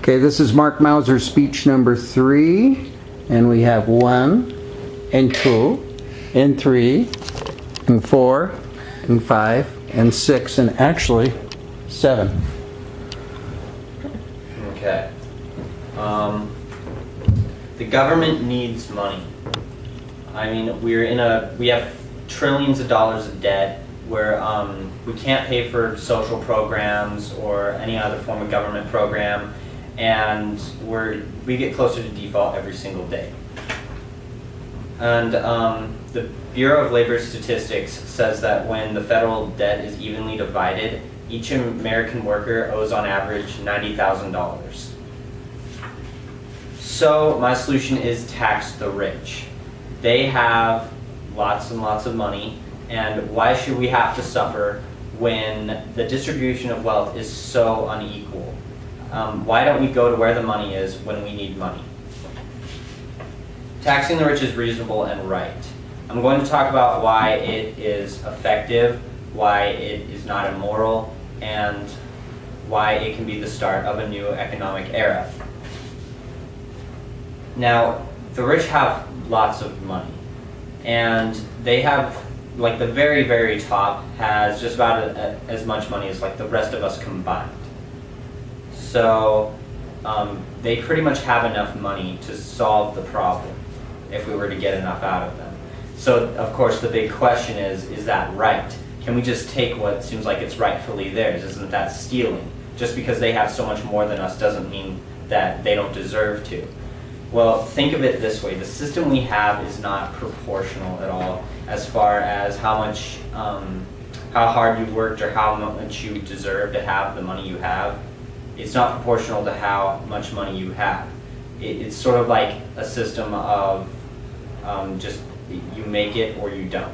Okay, this is Mark Mauser speech number 3, and we have 1 and 2 and 3 and 4 and 5 and 6 and actually 7. Okay. The government needs money. I mean, we have trillions of dollars of debt where we can't pay for social programs or any other form of government program, and we get closer to default every single day. And the Bureau of Labor Statistics says that when the federal debt is evenly divided, each American worker owes on average $90,000. So my solution is tax the rich. They have lots and lots of money, and why should we have to suffer when the distribution of wealth is so unequal? Why don't we go to where the money is when we need money? Taxing the rich is reasonable and right. I'm going to talk about why it is effective, why it is not immoral, and why it can be the start of a new economic era. Now, the rich have lots of money, and they have, like, the very, very top has just about as much money as like the rest of us combined. So they pretty much have enough money to solve the problem if we were to get enough out of them. So of course the big question is that right? Can we just take what seems like it's rightfully theirs? Isn't that stealing? Just because they have so much more than us doesn't mean that they don't deserve to. Well, think of it this way. The system we have is not proportional at all as far as how hard you worked or how much you deserve to have the money you have. It's not proportional to how much money you have. It's sort of like a system of just you make it or you don't.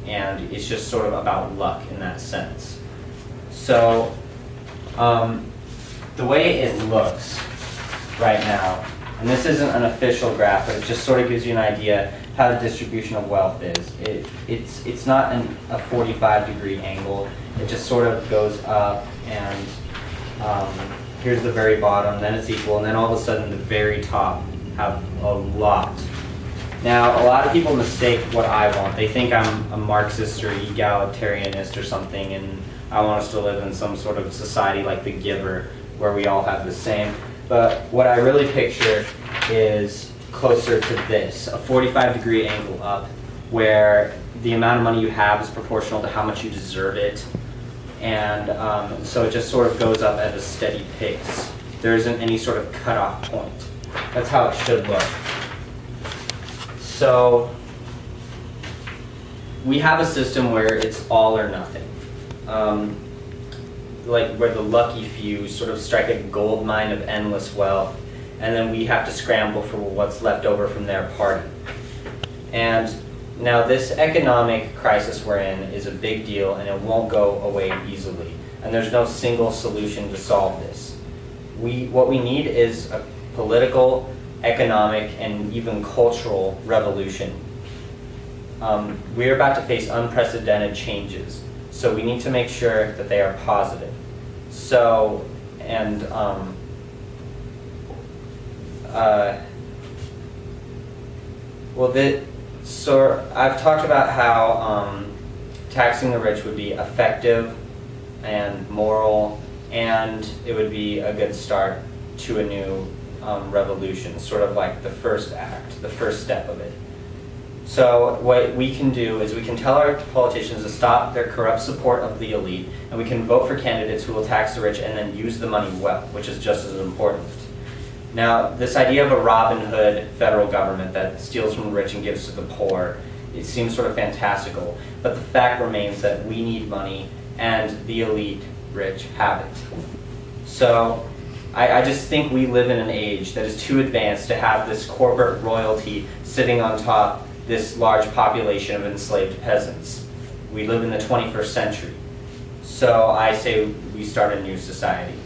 And it's just sort of about luck in that sense. So the way it looks right now, and this isn't an official graph, but it just sort of gives you an idea how the distribution of wealth is. It's not a 45-degree angle. It just sort of goes up, and here's the very bottom, then it's equal, and then all of a sudden the very top have a lot. Now, a lot of people mistake what I want. They think I'm a Marxist or egalitarianist or something, and I want us to live in some sort of society like The Giver, where we all have the same. But what I really picture is closer to this, a 45-degree angle up, where the amount of money you have is proportional to how much you deserve it. And so it just sort of goes up at a steady pace. There isn't any sort of cutoff point. That's how it should look. So we have a system where it's all or nothing. Like where the lucky few sort of strike a gold mine of endless wealth, and then we have to scramble for what's left over from their party. And now this economic crisis we're in is a big deal, and it won't go away easily. And there's no single solution to solve this. What we need is a political, economic, and even cultural revolution. We're about to face unprecedented changes, so we need to make sure that they are positive. So, and so I've talked about how taxing the rich would be effective and moral, and it would be a good start to a new revolution, sort of like the first act, the first step of it. So what we can do is we can tell our politicians to stop their corrupt support of the elite, and we can vote for candidates who will tax the rich and then use the money well, which is just as important. Now, this idea of a Robin Hood federal government that steals from the rich and gives to the poor, it seems sort of fantastical, but the fact remains that we need money, and the elite rich have it. So I just think we live in an age that is too advanced to have this corporate royalty sitting on top this large population of enslaved peasants. We live in the 21st century. So I say we start a new society.